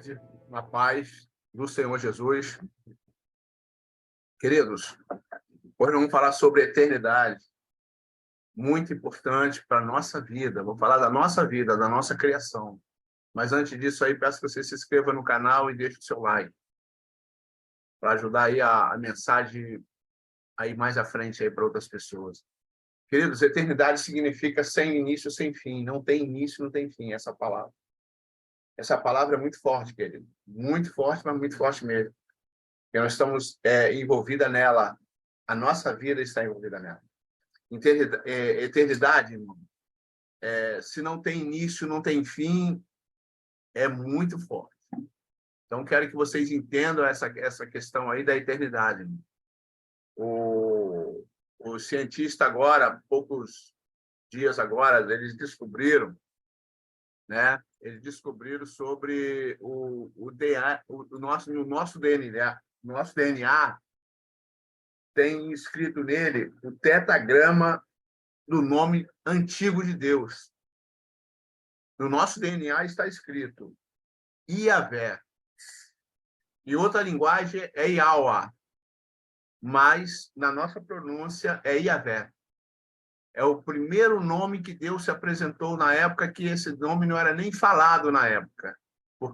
tarde, na paz do Senhor Jesus. Queridos, hoje vamos falar sobre eternidade, muito importante para a nossa vida. Vou falar da nossa vida, da nossa criação. Mas antes disso aí, peço que você se inscreva no canal e deixe o seu like, para ajudar aí a mensagem aí mais à frente aí para outras pessoas. Queridos, eternidade significa sem início, sem fim. Não tem início, não tem fim, essa palavra. Essa palavra é muito forte, querido. Muito forte, mas muito forte mesmo. E nós estamos envolvida nela. A nossa vida está envolvida nela. Eternidade, irmão, se não tem início, não tem fim, é muito forte. Então, quero que vocês entendam essa questão aí da eternidade. O cientista agora, poucos dias agora, eles descobriram, né? Eles descobriram sobre o DNA, no nosso DNA. Nosso DNA tem escrito nele o tetagrama do nome antigo de Deus. No nosso DNA está escrito Iavé. Em outra linguagem é Yahweh, mas na nossa pronúncia é Iavé. É o primeiro nome que Deus se apresentou na época que esse nome não era nem falado na época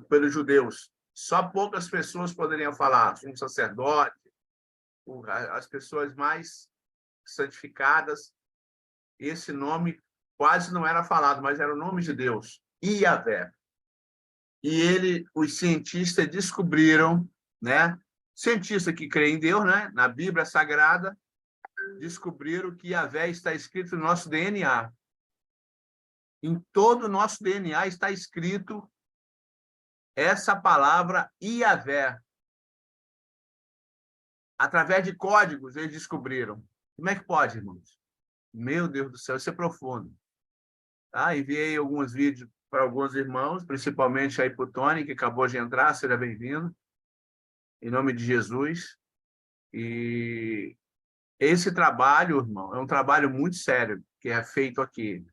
pelos judeus. Só poucas pessoas poderiam falar, um sacerdote, as pessoas mais santificadas. Esse nome quase não era falado, mas era o nome de Deus, Iavé. E os cientistas descobriram, né? Cientistas que creem em Deus, né? Na Bíblia Sagrada, descobriram que Iavé está escrito no nosso DNA. Em todo o nosso DNA está escrito essa palavra Iavé. Através de códigos, eles descobriram. Como é que pode, irmãos? Meu Deus do céu, isso é profundo. Tá? Enviei alguns vídeos para alguns irmãos, principalmente aí para o Tony, que acabou de entrar, seja bem-vindo. Em nome de Jesus. E esse trabalho, irmão, é um trabalho muito sério que é feito aqui.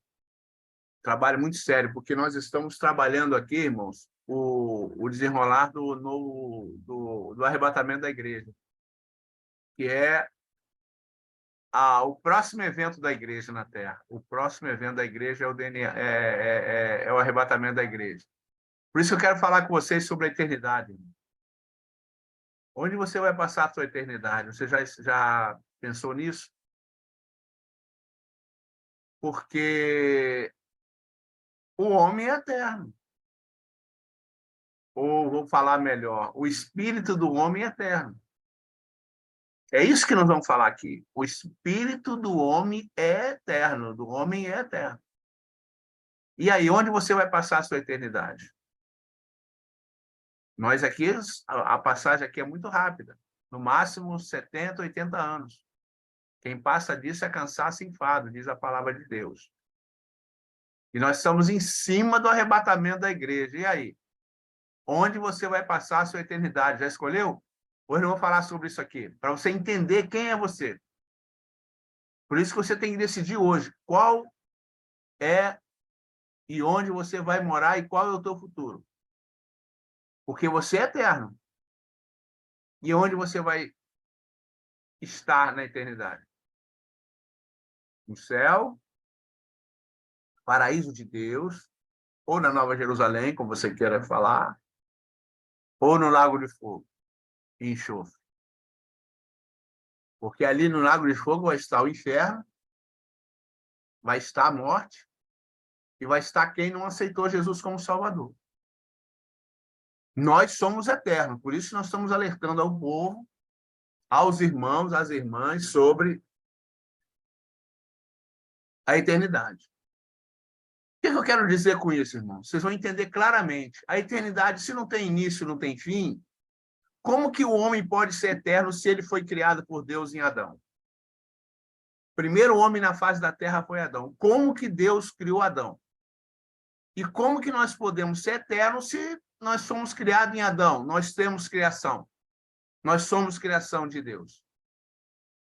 Trabalho muito sério, porque nós estamos trabalhando aqui, irmãos, o desenrolar do arrebatamento da igreja, que é o próximo evento da igreja na Terra. O próximo evento da igreja é o DNA, é o arrebatamento da igreja. Por isso eu quero falar com vocês sobre a eternidade. Irmão. Onde você vai passar a sua eternidade? Você já pensou nisso? Porque o homem é eterno. Ou vou falar melhor, o espírito do homem é eterno. É isso que nós vamos falar aqui. O espírito do homem é eterno, do homem é eterno. E aí, onde você vai passar a sua eternidade? Nós aqui, a passagem aqui é muito rápida. No máximo 70, 80 anos. Quem passa disso é cansaço e enfado, diz a palavra de Deus. E nós estamos em cima do arrebatamento da igreja. E aí? Onde você vai passar a sua eternidade? Já escolheu? Hoje eu vou falar sobre isso aqui, para você entender quem é você. Por isso que você tem que decidir hoje qual é e onde você vai morar e qual é o teu futuro. Porque você é eterno. E onde você vai estar na eternidade? No céu, paraíso de Deus, ou na Nova Jerusalém, como você queira falar, ou no Lago de Fogo e enxofre. Porque ali no Lago de Fogo vai estar o inferno, vai estar a morte, e vai estar quem não aceitou Jesus como Salvador. Nós somos eternos, por isso nós estamos alertando ao povo, aos irmãos, às irmãs, sobre a eternidade. O que eu quero dizer com isso, irmãos? Vocês vão entender claramente. A eternidade, se não tem início, não tem fim, como que o homem pode ser eterno se ele foi criado por Deus em Adão? O primeiro homem na face da terra foi Adão. Como que Deus criou Adão? E como que nós podemos ser eternos se nós somos criados em Adão? Nós temos criação. Nós somos criação de Deus.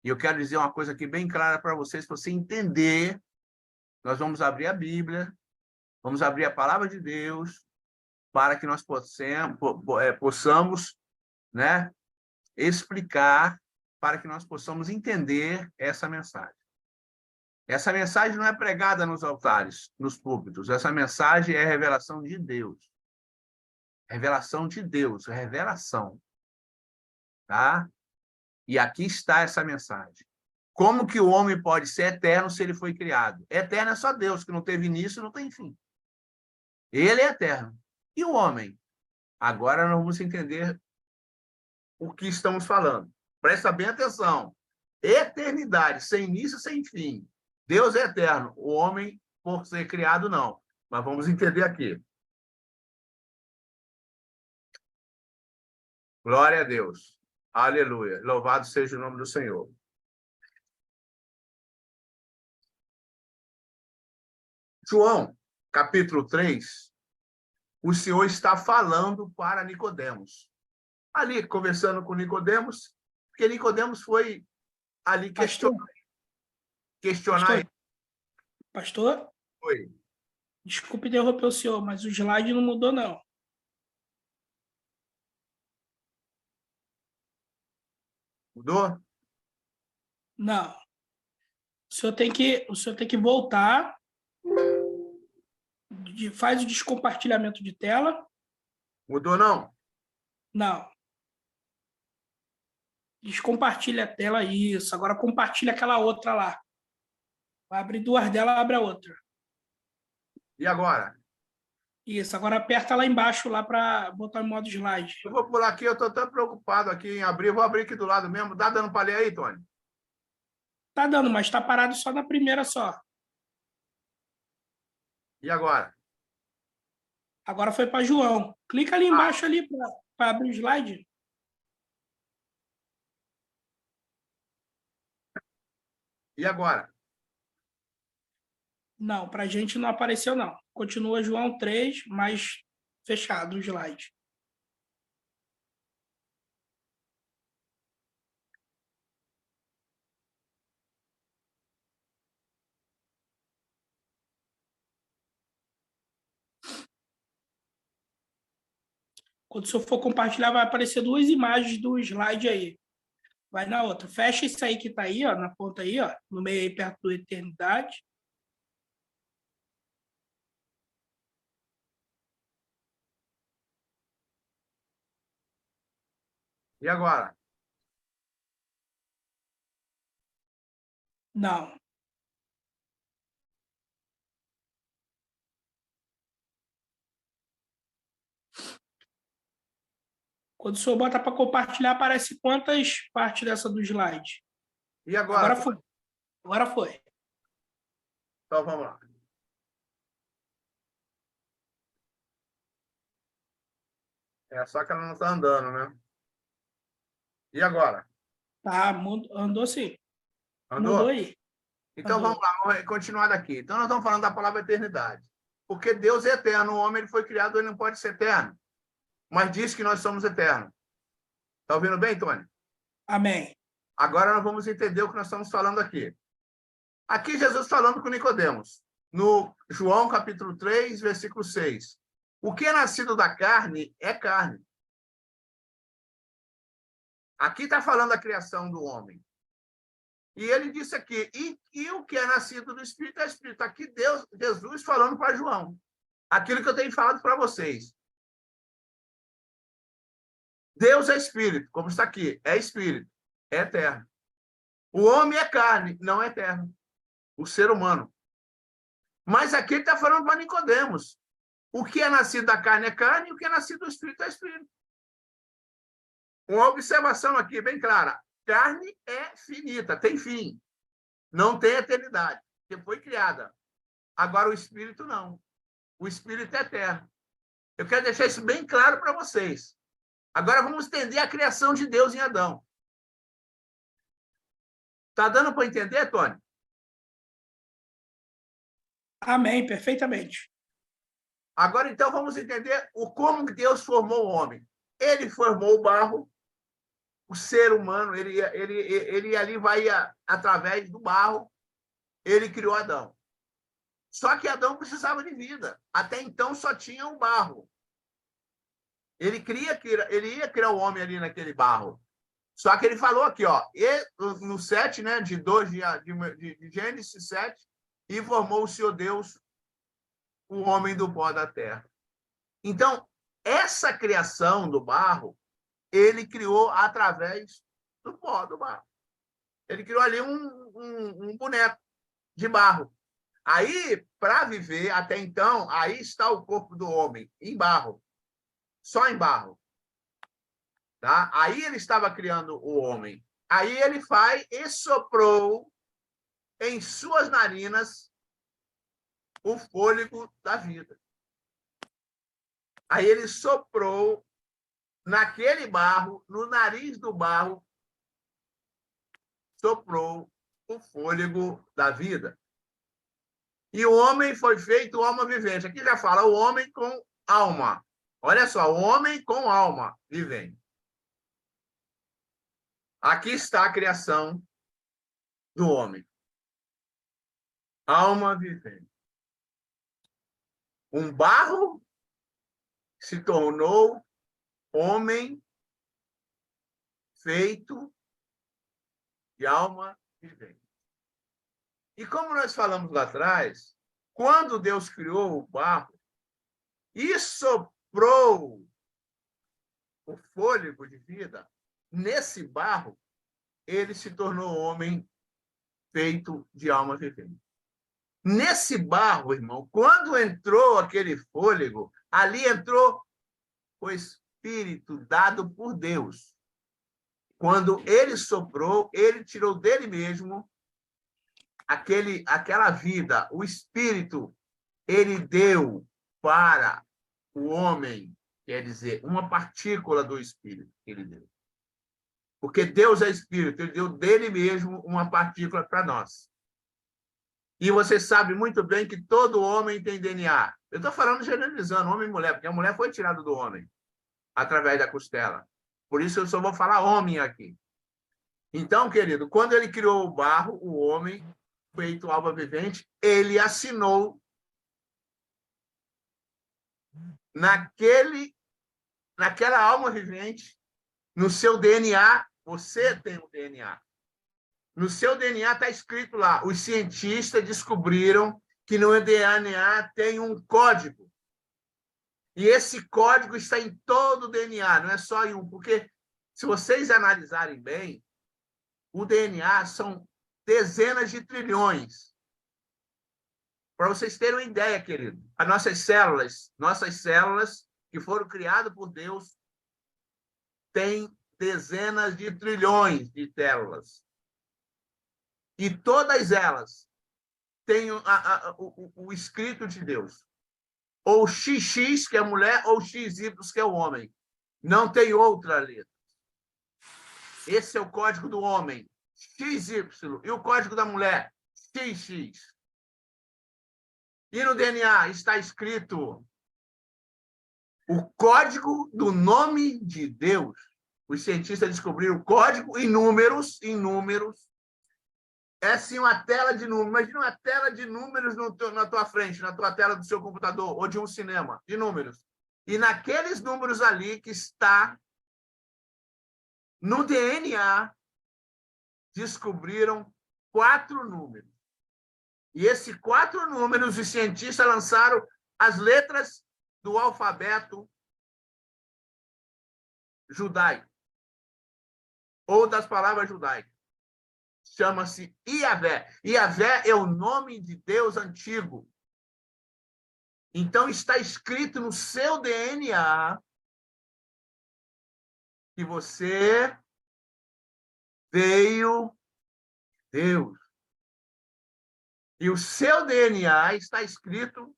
E eu quero dizer uma coisa aqui bem clara para vocês, para você entender. Nós vamos abrir a Bíblia, vamos abrir a palavra de Deus, para que nós possamos, né, explicar, para que nós possamos entender essa mensagem. Essa mensagem não é pregada nos altares, nos púlpitos. Essa mensagem é revelação de Deus. Revelação de Deus, revelação. Tá? E aqui está essa mensagem. Como que o homem pode ser eterno se ele foi criado? Eterno é só Deus, que não teve início e não tem fim. Ele é eterno. E o homem? Agora nós vamos entender o que estamos falando. Presta bem atenção. Eternidade, sem início, sem fim. Deus é eterno. O homem, por ser criado, não. Mas vamos entender aqui. Glória a Deus. Aleluia. Louvado seja o nome do Senhor. João, capítulo 3, o Senhor está falando para Nicodemos. Ali, conversando com Nicodemos, porque Nicodemos foi ali questionar ele. Pastor? Oi. Desculpe interromper o senhor, mas o slide não mudou, não. Mudou? Não. O senhor tem que voltar, faz o descompartilhamento de tela. Mudou, não? Não. Descompartilha a tela, isso. Agora compartilha aquela outra lá. Vai abrir duas delas, abre a outra. E agora? Isso, agora aperta lá embaixo lá para botar em modo slide. Eu vou pular aqui, eu estou tão preocupado aqui em abrir. Vou abrir aqui do lado mesmo. Dá dando para ler aí, Tony? Tá dando, mas está parado só na primeira só. E agora? Agora foi para João. Clica ali embaixo ali para abrir o slide. E agora? Não, para a gente não apareceu, não. Continua João 3, mas fechado o slide. Quando o senhor for compartilhar, vai aparecer duas imagens do slide aí. Vai na outra. Fecha isso aí que está aí, ó, na ponta aí, ó, no meio aí, perto do eternidade. E agora? Não. Quando o senhor bota para compartilhar, aparece quantas partes dessa do slide? E agora? Agora foi. Agora foi. Então, vamos lá. É só que ela não está andando, né? E agora? Tá, andou sim. Andou? Mudou aí. Então, Andou. vamos lá, vamos continuar daqui. Então, nós estamos falando da palavra eternidade. Porque Deus é eterno. O homem ele foi criado, ele não pode ser eterno. Mas diz que nós somos eternos. Está ouvindo bem, Tony? Amém. Agora nós vamos entender o que nós estamos falando aqui. Aqui Jesus falando com Nicodemos, no João capítulo 3, versículo 6. O que é nascido da carne é carne. Aqui está falando da criação do homem. E ele disse aqui, e o que é nascido do Espírito é Espírito. Aqui Jesus falando para João. Aquilo que eu tenho falado para vocês. Deus é Espírito, como está aqui. É Espírito, é eterno. O homem é carne, não é eterno. O ser humano. Mas aqui ele está falando para Nicodemos. O que é nascido da carne é carne, e o que é nascido do Espírito é Espírito. Uma observação aqui bem clara. Carne é finita, tem fim. Não tem eternidade, porque foi criada. Agora o Espírito não. O Espírito é eterno. Eu quero deixar isso bem claro para vocês. Agora vamos entender a criação de Deus em Adão. Está dando para entender, Tony? Amém, perfeitamente. Agora, então, vamos entender como Deus formou o homem. Ele formou o barro, o ser humano, ele ali vai através do barro, ele criou Adão. Só que Adão precisava de vida. Até então só tinha o barro. Ele ia criar o homem ali naquele barro. Só que ele falou aqui, ó, no 7, né, de Gênesis 7, e formou o Senhor Deus o homem do pó da terra. Então, essa criação do barro, ele criou através do pó do barro. Ele criou ali um boneco de barro. Aí, para viver, até então, aí está o corpo do homem, em barro. Só em barro. Tá? Aí ele estava criando o homem. Aí ele vai e soprou em suas narinas o fôlego da vida. Aí ele soprou naquele barro, no nariz do barro, soprou o fôlego da vida. E o homem foi feito alma vivente. Aqui já fala o homem com alma. Olha só, o homem com alma vivente. Aqui está a criação do homem. Alma vivente. Um barro se tornou homem feito de alma vivente. E como nós falamos lá atrás, quando Deus criou o barro e soprou o fôlego de vida nesse barro, ele se tornou homem feito de alma vivente. Nesse barro, irmão, quando entrou aquele fôlego, ali entrou o Espírito dado por Deus. Quando ele soprou, ele tirou dele mesmo aquela vida, o Espírito, ele deu para o homem, quer dizer, uma partícula do Espírito que ele deu. Porque Deus é Espírito, ele deu dele mesmo uma partícula para nós. E você sabe muito bem que todo homem tem DNA. Eu estou falando generalizando, homem e mulher, porque a mulher foi tirada do homem, através da costela. Por isso eu só vou falar homem aqui. Então, querido, quando ele criou o barro, o homem, feito alma vivente, ele assinou naquela alma vivente, no seu DNA, você tem o DNA. No seu DNA está escrito lá, os cientistas descobriram que no DNA tem um código. E esse código está em todo o DNA, não é só em um, porque se vocês analisarem bem, o DNA são dezenas de trilhões. Para vocês terem uma ideia, querido, as nossas células que foram criadas por Deus, têm dezenas de trilhões de células. E todas elas têm o escrito de Deus. Ou XX, que é a mulher, ou XY, que é o homem. Não tem outra letra. Esse é o código do homem, XY. E o código da mulher, XX. E no DNA está escrito o código do nome de Deus. Os cientistas descobriram o código em números. É assim uma tela de números. Imagina uma tela de números na tua frente, na tua tela do seu computador ou de um cinema, de números. E naqueles números ali que está no DNA, descobriram 4 números. E esses 4 números, os cientistas lançaram as letras do alfabeto judaico, ou das palavras judaicas. Chama-se Iavé. Iavé é o nome de Deus antigo. Então, está escrito no seu DNA que você veio de Deus. E o seu DNA está escrito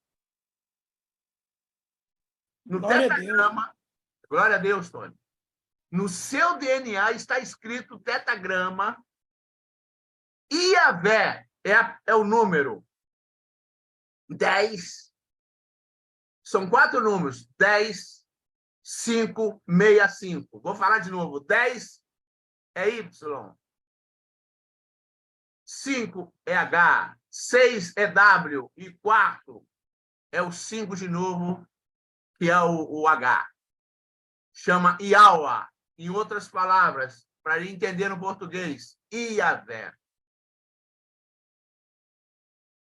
no tetagrama. Glória a Deus, Tony. No seu DNA está escrito tetagrama. Iavé é o número 10. São 4 números. 10, 5, 65. Vou falar de novo. 10 é Y. 5 é H. 6 é W. E 4 é o 5 de novo, que é o H. chama Iaua. Em outras palavras, para entender no português, Iavé.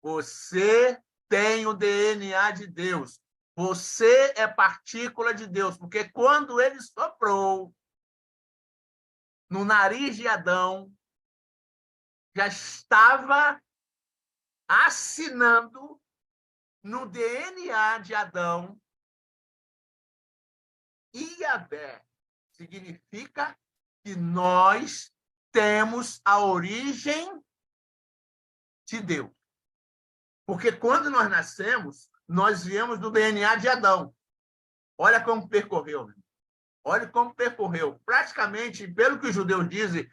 Você tem o DNA de Deus. Você é partícula de Deus, porque quando ele soprou no nariz de Adão, já estava assinando no DNA de Adão, Iavé. Significa que nós temos a origem de Deus. Porque quando nós nascemos, nós viemos do DNA de Adão. Olha como percorreu. Olha como percorreu. Praticamente, pelo que os judeus dizem,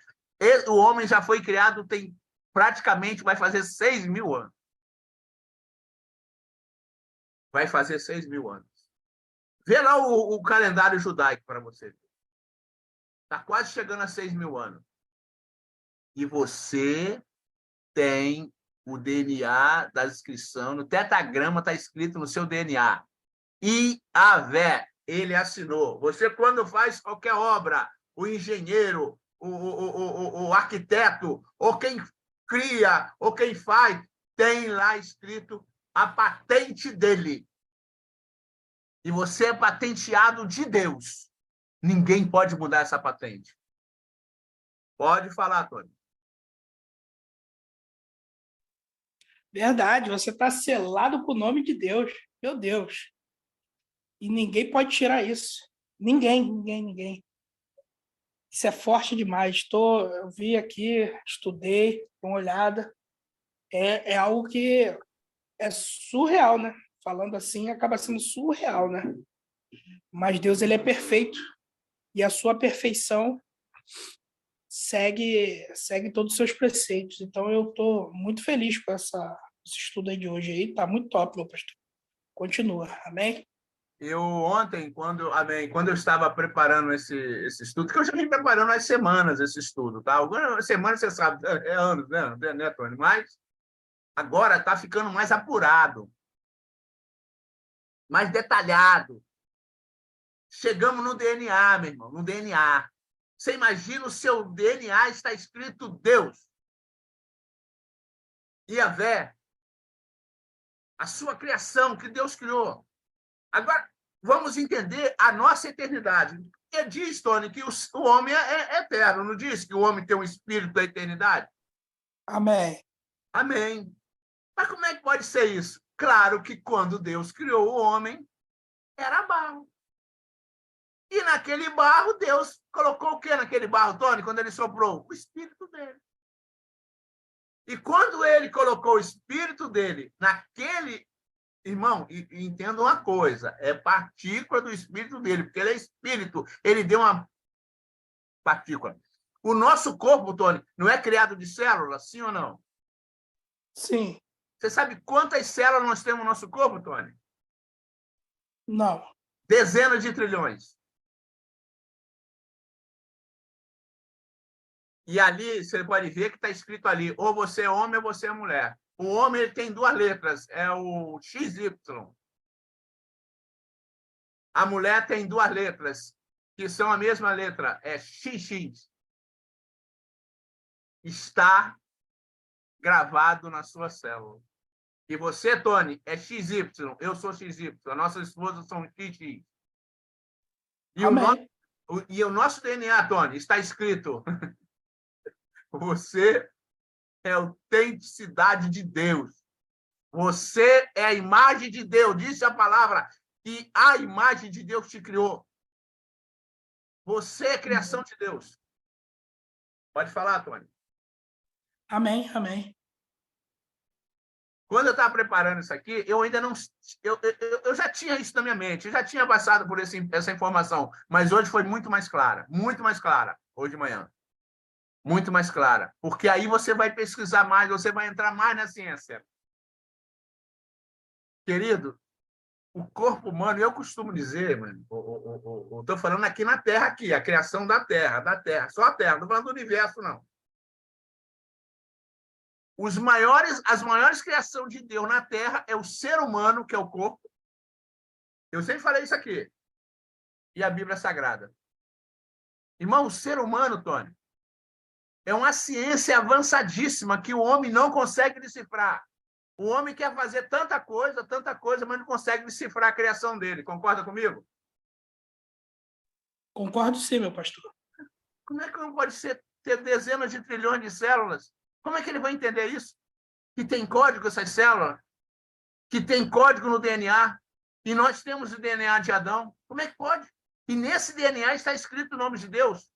o homem já foi criado, tem praticamente, vai fazer 6.000 anos. Vai fazer 6.000 anos. Vê lá o calendário judaico para você. Está quase chegando a 6.000 anos. E você tem o DNA da inscrição, no tetagrama está escrito no seu DNA. Iavé, ele assinou. Você, quando faz qualquer obra, o engenheiro, o arquiteto, ou quem cria, ou quem faz, tem lá escrito a patente dele. E você é patenteado de Deus. Ninguém pode mudar essa patente. Pode falar, Tony. Verdade, você está selado com o nome de Deus. Meu Deus. E ninguém pode tirar isso. Ninguém. Isso é forte demais. Eu vi aqui, estudei, dei uma olhada. É algo que é surreal, né? Falando assim, acaba sendo surreal, né? Mas Deus, ele é perfeito. E a sua perfeição segue todos os seus preceitos. Então, eu estou muito feliz com esse estudo aí de hoje. Está muito top, meu pastor. Continua. Amém? Eu ontem, quando eu estava preparando esse estudo, que eu já vim preparando há semanas esse estudo, tá? Algumas semanas, você sabe, é anos, né, Tony? Mas agora está ficando mais apurado, mais detalhado. Chegamos no DNA, meu irmão, no DNA. Você imagina, o seu DNA está escrito Deus. Iavé, a sua criação que Deus criou. Agora, vamos entender a nossa eternidade. Porque diz, Tony, que o homem é eterno, não diz que o homem tem um espírito da eternidade? Amém. Amém. Mas como é que pode ser isso? Claro que quando Deus criou o homem, era barro. E naquele barro, Deus colocou o que naquele barro, Tony, quando ele soprou? O espírito dele. E quando ele colocou o espírito dele naquele... Irmão, entenda uma coisa, é partícula do espírito dele, porque ele é espírito, ele deu uma partícula. O nosso corpo, Tony, não é criado de células, sim ou não? Sim. Você sabe quantas células nós temos no nosso corpo, Tony? Não. Dezenas de trilhões. E ali, você pode ver que está escrito ali, ou você é homem ou você é mulher. O homem ele tem 2 letras, é o XY. A mulher tem 2 letras, que são a mesma letra, é XX. Está gravado na sua célula. E você, Tony, é XY, eu sou XY, nossas esposas são XX. E o nosso DNA, Tony, está escrito... Você é a autenticidade de Deus. Você é a imagem de Deus. Disse a palavra que a imagem de Deus te criou. Você é criação de Deus. Pode falar, Tony. Amém, amém. Quando eu estava preparando isso aqui, eu ainda não... Eu já tinha isso na minha mente, eu já tinha passado por essa informação, mas hoje foi muito mais clara, hoje de manhã. Muito mais clara, porque aí você vai pesquisar mais, você vai entrar mais na ciência. Querido, o corpo humano, eu costumo dizer, mano, estou falando aqui na Terra, aqui, a criação da Terra, só a Terra, não estou falando do universo, não. As maiores criações de Deus na Terra é o ser humano, que é o corpo. Eu sempre falei isso aqui. e a Bíblia Sagrada. Irmão, o ser humano, Tony, é uma ciência avançadíssima que o homem não consegue decifrar. O homem quer fazer tanta coisa, mas não consegue decifrar a criação dele. Concorda comigo? Concordo sim, meu pastor. Como é que não pode ter dezenas de trilhões de células? Como é que ele vai entender isso? Que tem código essas células? Que tem código no DNA? E nós temos o DNA de Adão? Como é que pode? E nesse DNA está escrito o nome de Deus.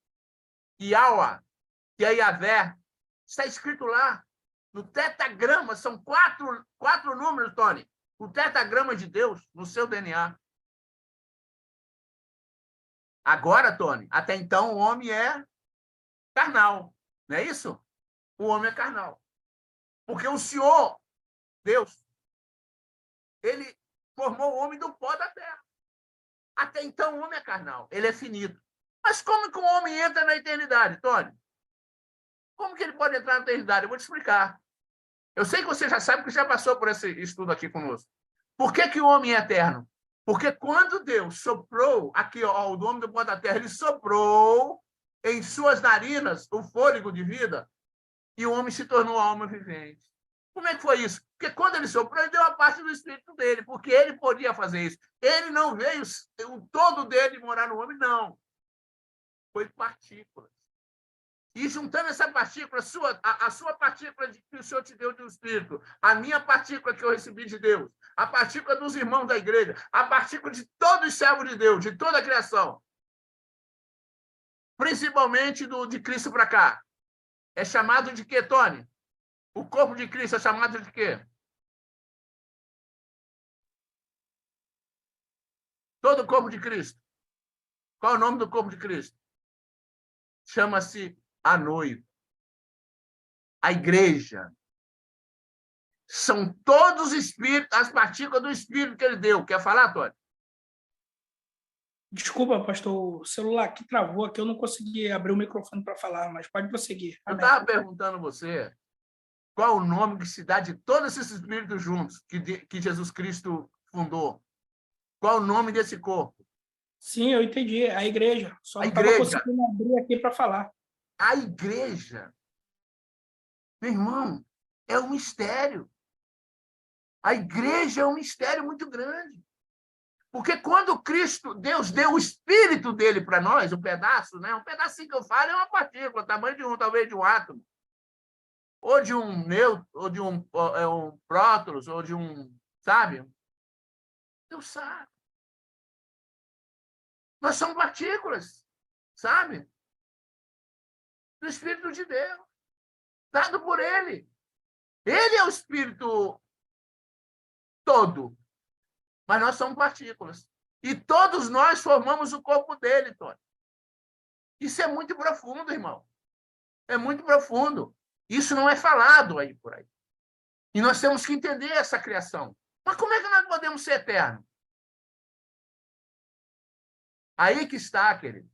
Yahweh, que é Yahvé. Está escrito lá. No tetagrama, são quatro números, Tony. O tetagrama de Deus no seu DNA. Agora, Tony, até então o homem é carnal, não é isso? O homem é carnal. Porque o Senhor, Deus, ele formou o homem do pó da terra. Até então o homem é carnal, ele é finito. Mas como que o homem entra na eternidade, Tony? Como que ele pode entrar na eternidade? Eu vou te explicar. Eu sei que você já sabe que já passou por esse estudo aqui conosco. Por que o homem é eterno? Porque quando Deus soprou, aqui, ó, o nome do pó da terra, ele soprou em suas narinas o fôlego de vida e o homem se tornou alma vivente. Como é que foi isso? Porque quando ele soprou, ele deu a parte do espírito dele, porque ele podia fazer isso. Ele não veio o todo dele morar no homem, não. Foi partículas. E juntando essa partícula, a sua partícula que o Senhor te deu do Espírito, a minha partícula que eu recebi de Deus, a partícula dos irmãos da igreja, a partícula de todos os servos de Deus, de toda a criação, principalmente de Cristo para cá, é chamado de quê, Tony? O corpo de Cristo é chamado de quê? Todo o corpo de Cristo. Qual é o nome do corpo de Cristo? Chama-se a noiva. A igreja. São todos os espíritos, as partículas do espírito que ele deu. Quer falar, Tony? Desculpa, pastor, o celular aqui travou, aqui eu não consegui abrir o microfone para falar, mas pode prosseguir. Eu estava perguntando a você qual o nome que se dá de todos esses espíritos juntos que Jesus Cristo fundou. Qual o nome desse corpo? Sim, eu entendi. A igreja. Só não estava conseguindo abrir aqui para falar. A igreja, meu irmão, é um mistério. A igreja é um mistério muito grande. Porque quando Deus deu o espírito dele para nós, um pedaço, né? Um pedacinho que eu falo é uma partícula, tamanho de talvez de um átomo. Ou de um nêutron, ou de um prótons, ou de um, sabe? Deus sabe. Nós somos partículas, sabe? Do Espírito de Deus, dado por Ele. Ele é o Espírito todo, mas nós somos partículas. E todos nós formamos o corpo dele, Tony. Isso é muito profundo, irmão. É muito profundo. Isso não é falado aí por aí. E nós temos que entender essa criação. Mas como é que nós podemos ser eternos? Aí que está, querido.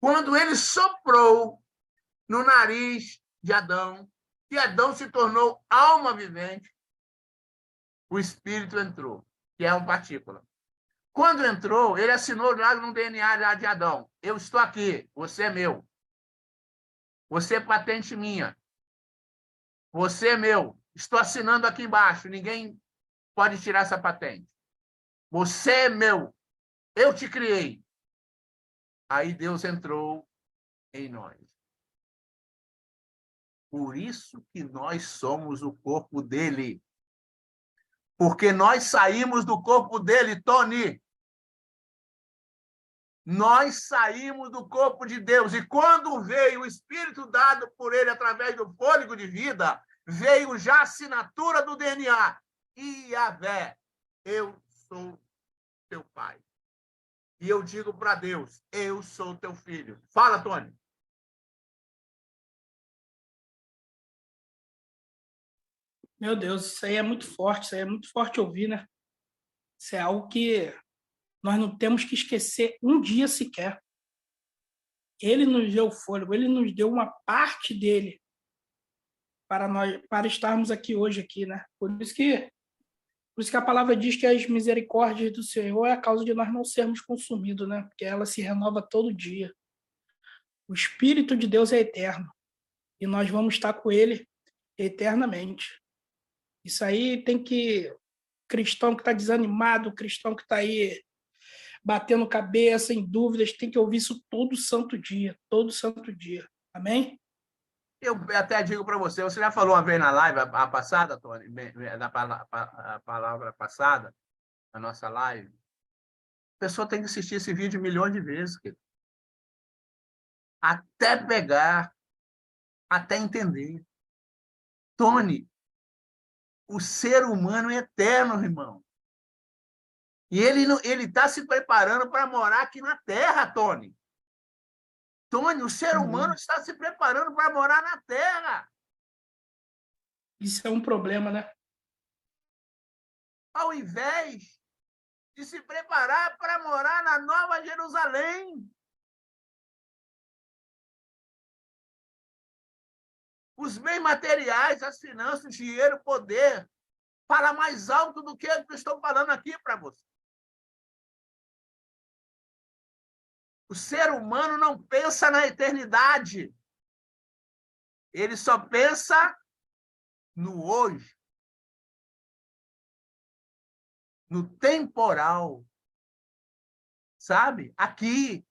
Quando ele soprou no nariz de Adão, e Adão se tornou alma vivente, o espírito entrou, que é uma partícula. Quando entrou, ele assinou lá no DNA de Adão. Eu estou aqui, você é meu. Você é patente minha. Você é meu. Estou assinando aqui embaixo. Ninguém pode tirar essa patente. Você é meu. Eu te criei. Aí Deus entrou em nós. Por isso que nós somos o corpo dele. Porque nós saímos do corpo dele, Tony. Nós saímos do corpo de Deus. E quando veio o Espírito dado por ele através do fôlego de vida, veio já a assinatura do DNA. Yahvé, eu sou teu pai. E eu digo para Deus, eu sou teu filho. Fala, Tony. Meu Deus, isso aí é muito forte, isso aí é muito forte ouvir, né? Isso é algo que nós não temos que esquecer um dia sequer. Ele nos deu fôlego, ele nos deu uma parte dele para estarmos aqui hoje aqui, né? Por isso que Por isso que a palavra diz que as misericórdias do Senhor é a causa de nós não sermos consumidos, né? Porque ela se renova todo dia. O Espírito de Deus é eterno e nós vamos estar com ele eternamente. Isso aí tem que... Cristão que está desanimado, cristão que está aí batendo cabeça, em dúvidas, tem que ouvir isso todo santo dia, todo santo dia. Amém? Eu até digo para você, você já falou uma vez na live, a passada, Tony, a palavra passada, na nossa live, a pessoa tem que assistir esse vídeo milhões de vezes, querido. Até pegar, até entender. Tony, o ser humano é eterno, irmão. E ele está se preparando para morar aqui na Terra, Tony. Tony, o ser humano está se preparando para morar na Terra. Isso é um problema, né? Ao invés de se preparar para morar na Nova Jerusalém. Os bens materiais, as finanças, o dinheiro, o poder, fala mais alto do que eu estou falando aqui para você. O ser humano não pensa na eternidade. Ele só pensa no hoje, no temporal, sabe? Aqui,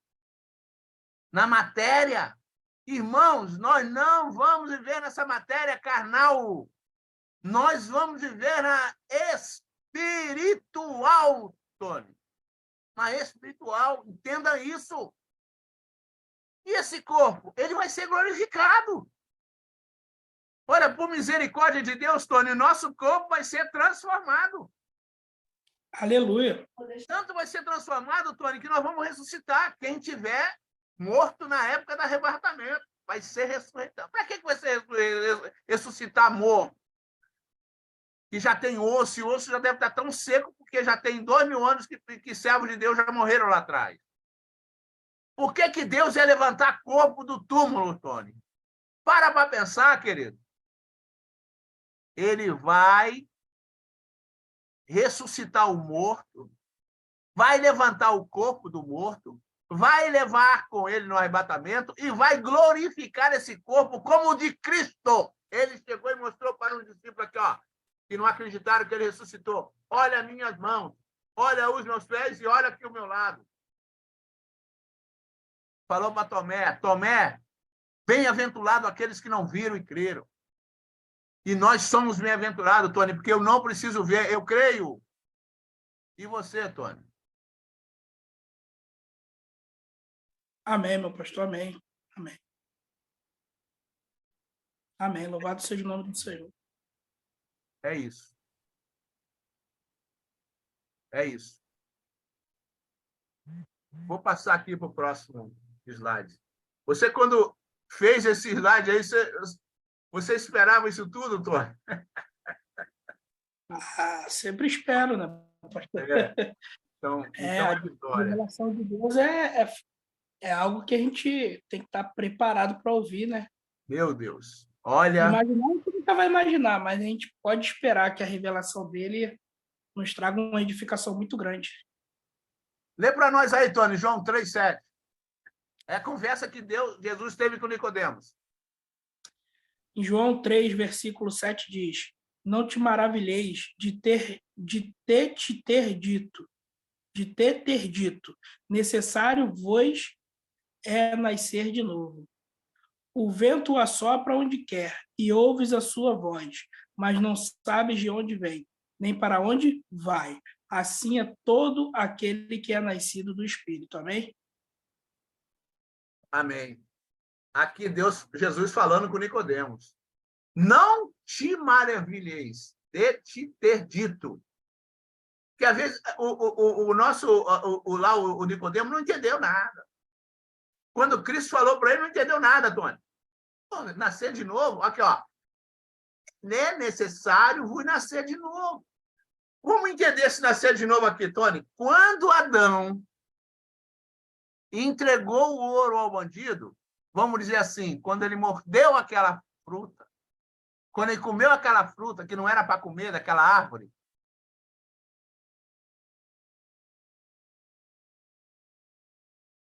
na matéria. Irmãos, nós não vamos viver nessa matéria carnal. Nós vamos viver na espiritual, Tony. Na espiritual, entenda isso. E esse corpo, ele vai ser glorificado. Olha, por misericórdia de Deus, Tony, nosso corpo vai ser transformado. Aleluia. Tanto vai ser transformado, Tony, que nós vamos ressuscitar. Quem tiver morto na época do arrebatamento vai ser ressuscitado. Para que vai ser ressuscitar morto? Que já tem osso, e o osso já deve estar tão seco, porque já tem 2000 anos que servos de Deus já morreram lá atrás. Por que Deus ia levantar corpo do túmulo, Tony? Para pensar, querido. Ele vai ressuscitar o morto, vai levantar o corpo do morto, vai levar com ele no arrebatamento e vai glorificar esse corpo como o de Cristo. Ele chegou e mostrou para um discípulo aqui, ó, que não acreditaram que ele ressuscitou. Olha as minhas mãos, olha os meus pés e olha aqui o meu lado. Falou para Tomé, Tomé, bem-aventurado aqueles que não viram e creram. E nós somos bem-aventurados, Tony, porque eu não preciso ver, eu creio. E você, Tony? Amém, meu pastor, amém. Amém. Amém. Louvado seja o nome do Senhor. É isso. É isso. Vou passar aqui para o próximo slide. Você, quando fez esse slide aí, você esperava isso tudo, Tony? Sempre espero, né, pastor? Então, A revelação de Deus é algo que a gente tem que estar preparado para ouvir, né? Meu Deus. Olha... Imaginar, a gente nunca vai imaginar, mas a gente pode esperar que a revelação dele nos traga uma edificação muito grande. Lê para nós aí, Tony, João 3,7. É a conversa que Jesus teve com Nicodemos. Em João 3, versículo 7 diz: não te maravilheis de ter dito, necessário vos é nascer de novo. O vento assopra onde quer, e ouves a sua voz, mas não sabes de onde vem, nem para onde vai. Assim é todo aquele que é nascido do Espírito. Amém? Amém. Aqui Jesus falando com Nicodemos. Não te maravilheis de te ter dito. Porque às vezes o Nicodemo não entendeu nada. Quando Cristo falou para ele, não entendeu nada, Tony. Nascer de novo, aqui, ó. É necessário vos nascer de novo. Vamos entender esse nascer de novo aqui, Tony. Quando Adão entregou o ouro ao bandido, vamos dizer assim, quando ele mordeu aquela fruta, quando ele comeu aquela fruta que não era para comer daquela árvore,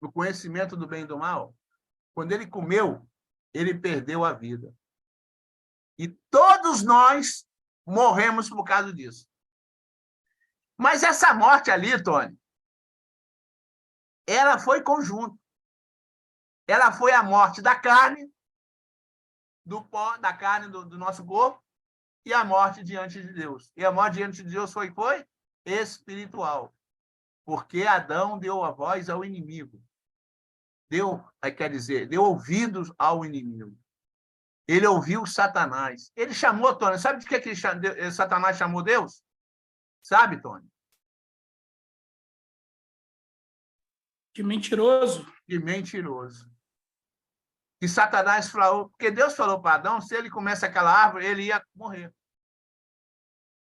no conhecimento do bem e do mal, quando ele comeu, ele perdeu a vida. E todos nós morremos por causa disso. Mas essa morte ali, Tony, ela foi conjunto. Ela foi a morte da carne, do pó, da carne do nosso corpo, e a morte diante de Deus. E a morte diante de Deus foi espiritual. Porque Adão deu a voz ao inimigo. Quer dizer, deu ouvidos ao inimigo. Ele ouviu Satanás. Ele chamou, Tony, sabe de que Satanás chamou Deus? Sabe, Tony? De mentiroso. De mentiroso. E Satanás falou, porque Deus falou para Adão, se ele começa aquela árvore, ele ia morrer.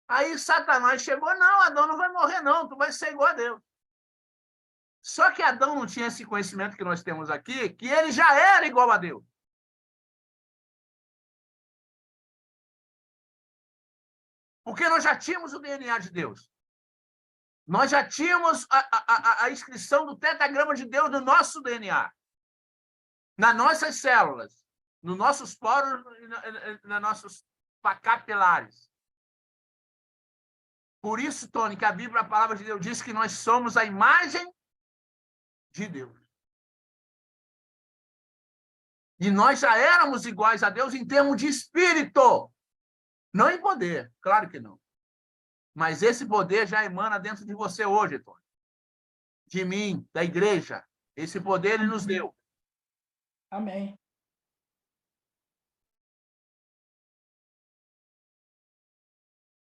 Aí Satanás chegou, não, Adão não vai morrer não, tu vai ser igual a Deus. Só que Adão não tinha esse conhecimento que nós temos aqui, que ele já era igual a Deus. Porque nós já tínhamos o DNA de Deus. Nós já tínhamos a inscrição do tetragrama de Deus no nosso DNA. Nas nossas células, nos nossos poros, nos nossos capilares. Por isso, Tony, que a Bíblia, a palavra de Deus, diz que nós somos a imagem de Deus. E nós já éramos iguais a Deus em termos de espírito. Não em poder, claro que não. Mas esse poder já emana dentro de você hoje, Tony. De mim, da igreja. Esse poder ele nos deu. Amém.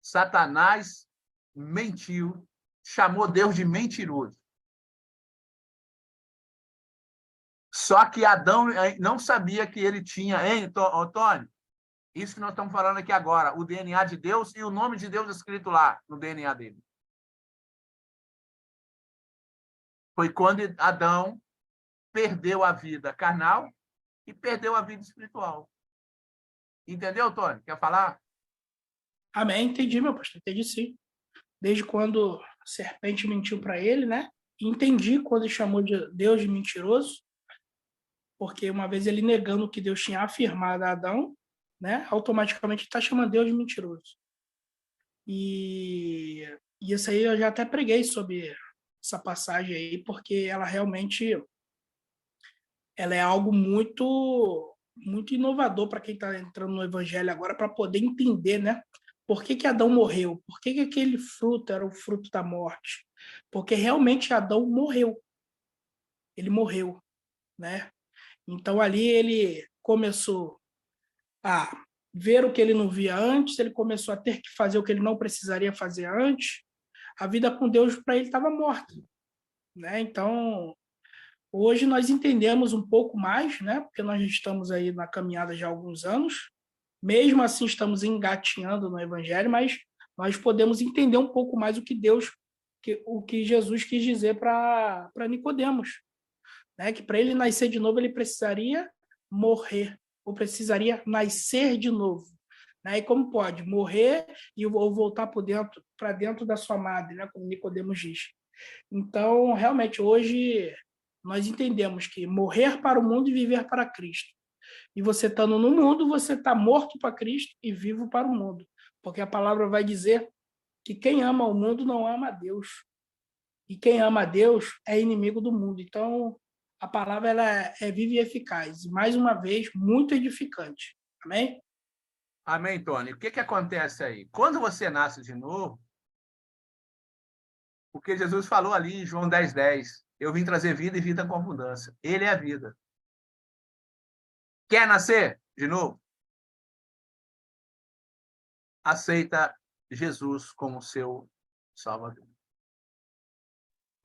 Satanás mentiu, chamou Deus de mentiroso. Só que Adão não sabia que ele tinha, hein, Tony? Isso que nós estamos falando aqui agora, o DNA de Deus e o nome de Deus escrito lá no DNA dele. Foi quando Adão perdeu a vida carnal e perdeu a vida espiritual. Entendeu, Tony? Quer falar? Amém, entendi, meu pastor, entendi sim. Desde quando a serpente mentiu para ele, né? Entendi quando ele chamou Deus de mentiroso, porque uma vez ele negando o que Deus tinha afirmado a Adão, né? Automaticamente está chamando Deus de mentiroso. E isso aí eu já até preguei sobre essa passagem aí, porque ela realmente ela é algo muito inovador para quem está entrando no evangelho agora, para poder entender, né? Por que Adão morreu? Por que aquele fruto era o fruto da morte? Porque realmente Adão morreu. Ele morreu, né? Então ali ele começou a ver o que ele não via antes, ele começou a ter que fazer o que ele não precisaria fazer antes. A vida com Deus para ele estava morta, né? Então, hoje nós entendemos um pouco mais, né? Porque nós estamos aí na caminhada já há alguns anos. Mesmo assim, estamos engatinhando no evangelho, mas nós podemos entender um pouco mais o que Jesus quis dizer para Nicodemos, né? Que para ele nascer de novo, ele precisaria morrer, ou precisaria nascer de novo. Né? E como pode? Morrer ou voltar para dentro da sua madre, né? Como Nicodemos diz. Então, realmente, hoje nós entendemos que morrer para o mundo e viver para Cristo. E você estando no mundo, você está morto para Cristo e vivo para o mundo. Porque a palavra vai dizer que quem ama o mundo não ama a Deus. E quem ama a Deus é inimigo do mundo. Então, a palavra ela é viva e eficaz. E, mais uma vez, muito edificante. Amém? Amém, Tony. O que acontece aí? Quando você nasce de novo, o que Jesus falou ali em João 10:10, eu vim trazer vida e vida com abundância. Ele é a vida. Quer nascer de novo? Aceita Jesus como seu Salvador.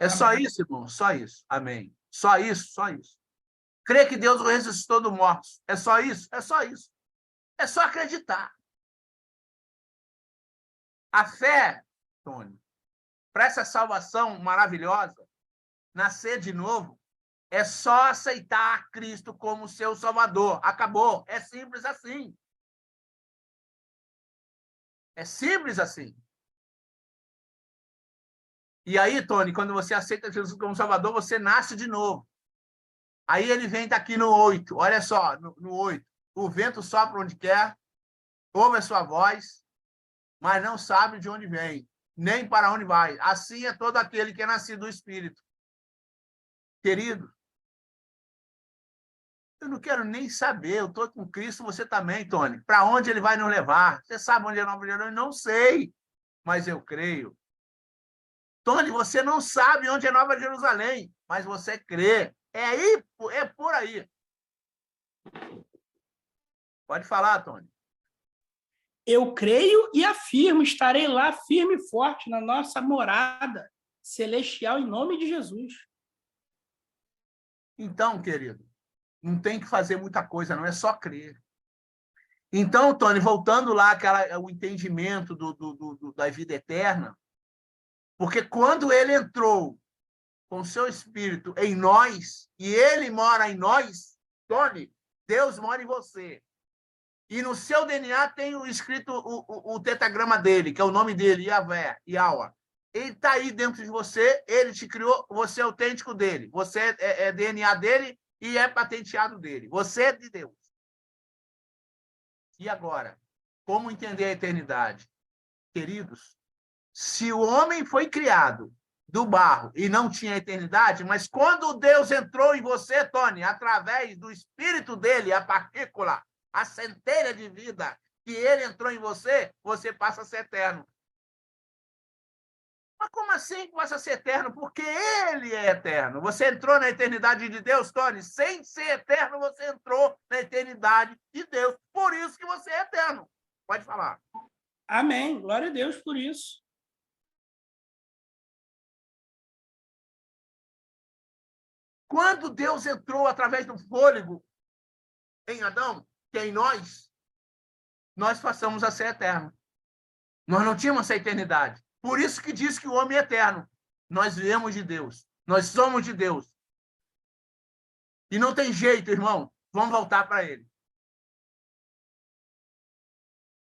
É só isso, irmão? Só isso. Amém. Só isso, só isso. Crê que Deus o ressuscitou dos mortos. É só isso? É só isso. É só acreditar. A fé, Tony, para essa salvação maravilhosa, nascer de novo, é só aceitar Cristo como seu Salvador. Acabou. É simples assim. É simples assim. E aí, Tony, quando você aceita Jesus como Salvador, você nasce de novo. Aí ele vem daqui no 8, olha só, no 8. O vento sopra onde quer, ouve a sua voz, mas não sabe de onde vem, nem para onde vai. Assim é todo aquele que é nascido do Espírito. Querido, eu não quero nem saber, eu estou com Cristo, você também, Tony. Para onde ele vai nos levar? Você sabe onde é Nova Jerusalém? Não sei, mas eu creio. Tony, você não sabe onde é Nova Jerusalém, mas você crê. É por aí. Pode falar, Tony. Eu creio e afirmo, estarei lá firme e forte na nossa morada celestial em nome de Jesus. Então, querido, não tem que fazer muita coisa, não é só crer. Então, Tony, voltando lá o entendimento da vida eterna, porque quando ele entrou com seu Espírito em nós, e ele mora em nós, Tony, Deus mora em você. E no seu DNA tem escrito o tetragrama dele, que é o nome dele, Yahvé, Yahweh. Ele está aí dentro de você, ele te criou, você é autêntico dele. Você é DNA dele e é patenteado dele. Você é de Deus. E agora, como entender a eternidade? Queridos, se o homem foi criado do barro e não tinha eternidade, mas quando Deus entrou em você, Tony, através do Espírito dele, a partícula, a centelha de vida que ele entrou em você, você passa a ser eterno. Mas como assim passa a ser eterno? Porque ele é eterno. Você entrou na eternidade de Deus, Tony. Sem ser eterno, você entrou na eternidade de Deus. Por isso que você é eterno. Pode falar. Amém. Glória a Deus por isso. Quando Deus entrou através do fôlego em Adão, que é em nós passamos a ser eterno. Nós não tínhamos essa eternidade. Por isso que diz que o homem é eterno. Nós viemos de Deus. Nós somos de Deus. E não tem jeito, irmão. Vamos voltar para ele.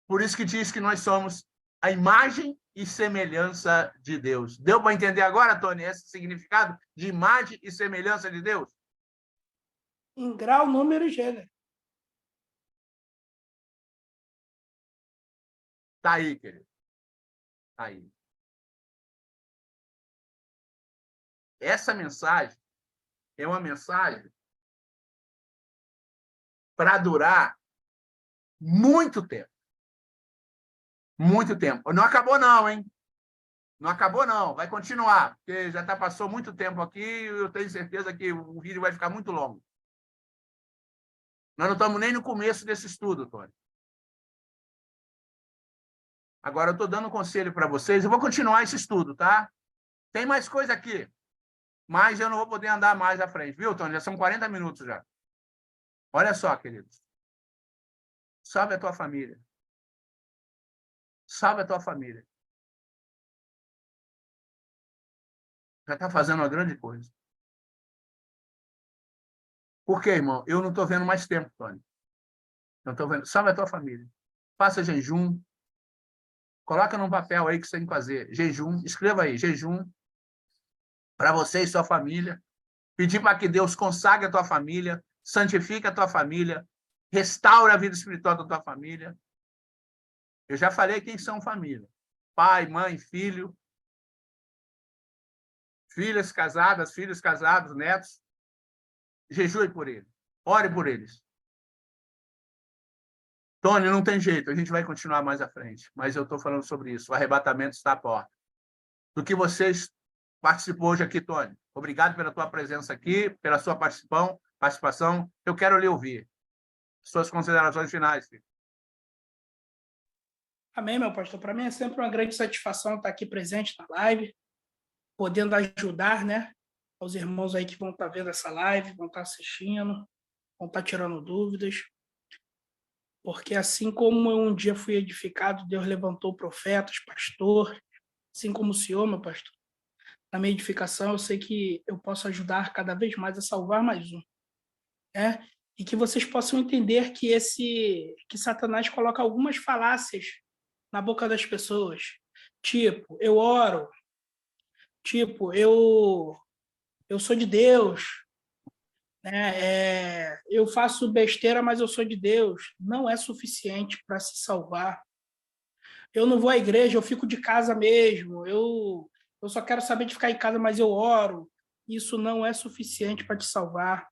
Por isso que diz que nós somos a imagem e semelhança de Deus. Deu para entender agora, Tony, esse significado de imagem e semelhança de Deus? Em grau, número e gênero. Tá aí, querido. Tá aí. Essa mensagem é uma mensagem para durar muito tempo. Muito tempo. Não acabou não, hein? Não acabou não. Vai continuar, porque já passou muito tempo aqui e eu tenho certeza que o vídeo vai ficar muito longo. Nós não estamos nem no começo desse estudo, Tony. Agora eu estou dando um conselho para vocês. Eu vou continuar esse estudo, tá? Tem mais coisa aqui, mas eu não vou poder andar mais à frente. Viu, Tony? Já são 40 minutos já. Olha só, queridos. Salve a tua família. Salve a tua família. Já está fazendo uma grande coisa. Por quê, irmão? Eu não estou vendo mais tempo, Tony. Não estou vendo. Salve a tua família. Faça jejum. Coloca num papel aí que você tem que fazer. Jejum. Escreva aí, jejum. Para você e sua família. Pedir para que Deus consagre a tua família, santifique a tua família, restaure a vida espiritual da tua família. Eu já falei quem são família. Pai, mãe, filho, filhas casadas, filhos casados, netos. Jejue por eles. Ore por eles. Tony, não tem jeito. A gente vai continuar mais à frente. Mas eu estou falando sobre isso. O arrebatamento está à porta. Do que vocês participou hoje aqui, Tony. Obrigado pela tua presença aqui, pela sua participação. Eu quero lhe ouvir. Suas considerações finais, filho. Amém, meu pastor. Para mim é sempre uma grande satisfação estar aqui presente na live, podendo ajudar, né, aos irmãos aí que vão estar vendo essa live, vão estar assistindo, vão estar tirando dúvidas. Porque assim como eu um dia fui edificado, Deus levantou profetas, pastor, assim como o senhor, meu pastor. Na minha edificação, eu sei que eu posso ajudar cada vez mais a salvar mais um, né? E que vocês possam entender que Satanás coloca algumas falácias na boca das pessoas. Tipo, eu oro. Tipo, eu sou de Deus. Eu faço besteira, mas eu sou de Deus. Não é suficiente para se salvar. Eu não vou à igreja, eu fico de casa mesmo. Eu só quero saber de ficar em casa, mas eu oro. Isso não é suficiente para te salvar.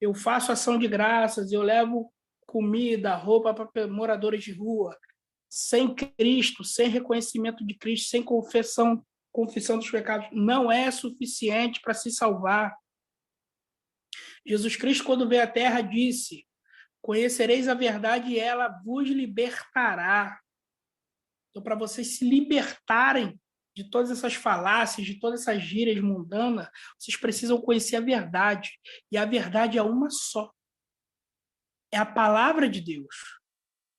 Eu faço ação de graças, eu levo comida, roupa para moradores de rua. Sem Cristo, sem reconhecimento de Cristo, sem confissão dos pecados, não é suficiente para se salvar. Jesus Cristo, quando veio à Terra, disse: conhecereis a verdade e ela vos libertará. Então, para vocês se libertarem de todas essas falácias, de todas essas gírias mundanas, vocês precisam conhecer a verdade. E a verdade é uma só. É a palavra de Deus.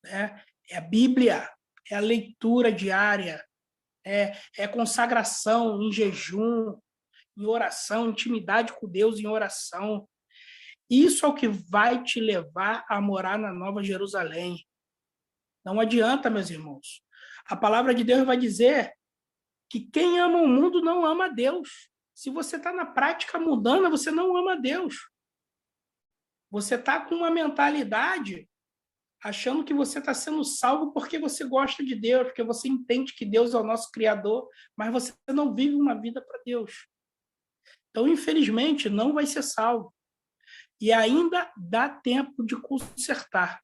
Né? É a Bíblia, é a leitura diária, é consagração em jejum, em oração, intimidade com Deus em oração. Isso é o que vai te levar a morar na Nova Jerusalém. Não adianta, meus irmãos. A palavra de Deus vai dizer que quem ama o mundo não ama a Deus. Se você está na prática mundana, você não ama a Deus. Você está com uma mentalidade achando que você está sendo salvo porque você gosta de Deus, porque você entende que Deus é o nosso Criador, mas você não vive uma vida para Deus. Então, infelizmente, não vai ser salvo. E ainda dá tempo de consertar.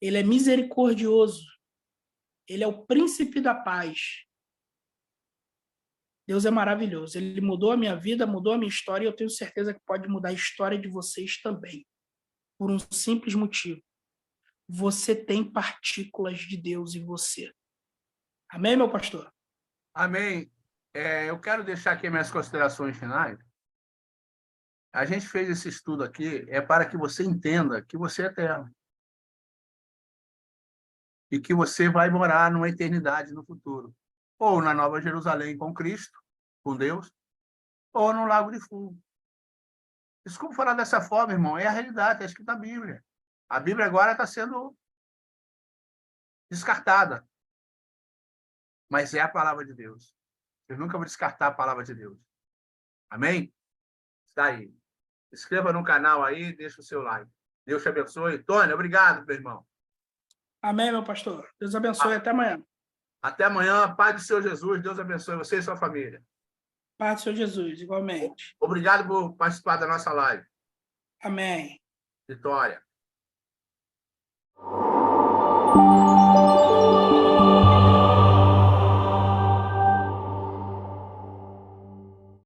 Ele é misericordioso. Ele é o príncipe da paz. Deus é maravilhoso. Ele mudou a minha vida, mudou a minha história, e eu tenho certeza que pode mudar a história de vocês também. Por um simples motivo. Você tem partículas de Deus em você. Amém, meu pastor? Amém. Eu quero deixar aqui minhas considerações finais. A gente fez esse estudo aqui para que você entenda que você é eterno. E que você vai morar numa eternidade no futuro. Ou na Nova Jerusalém com Cristo, com Deus, ou no Lago de Fogo. Desculpa falar dessa forma, irmão. É a realidade, está escrito na Bíblia. A Bíblia agora está sendo descartada. Mas é a palavra de Deus. Eu nunca vou descartar a palavra de Deus. Amém? Está aí. Se inscreva no canal aí, deixa o seu like. Deus te abençoe. Tony, obrigado, meu irmão. Amém, meu pastor. Deus abençoe. Até amanhã. Até amanhã. Paz do Senhor Jesus. Deus abençoe você e sua família. Paz do Senhor Jesus, igualmente. Obrigado por participar da nossa live. Amém. Vitória.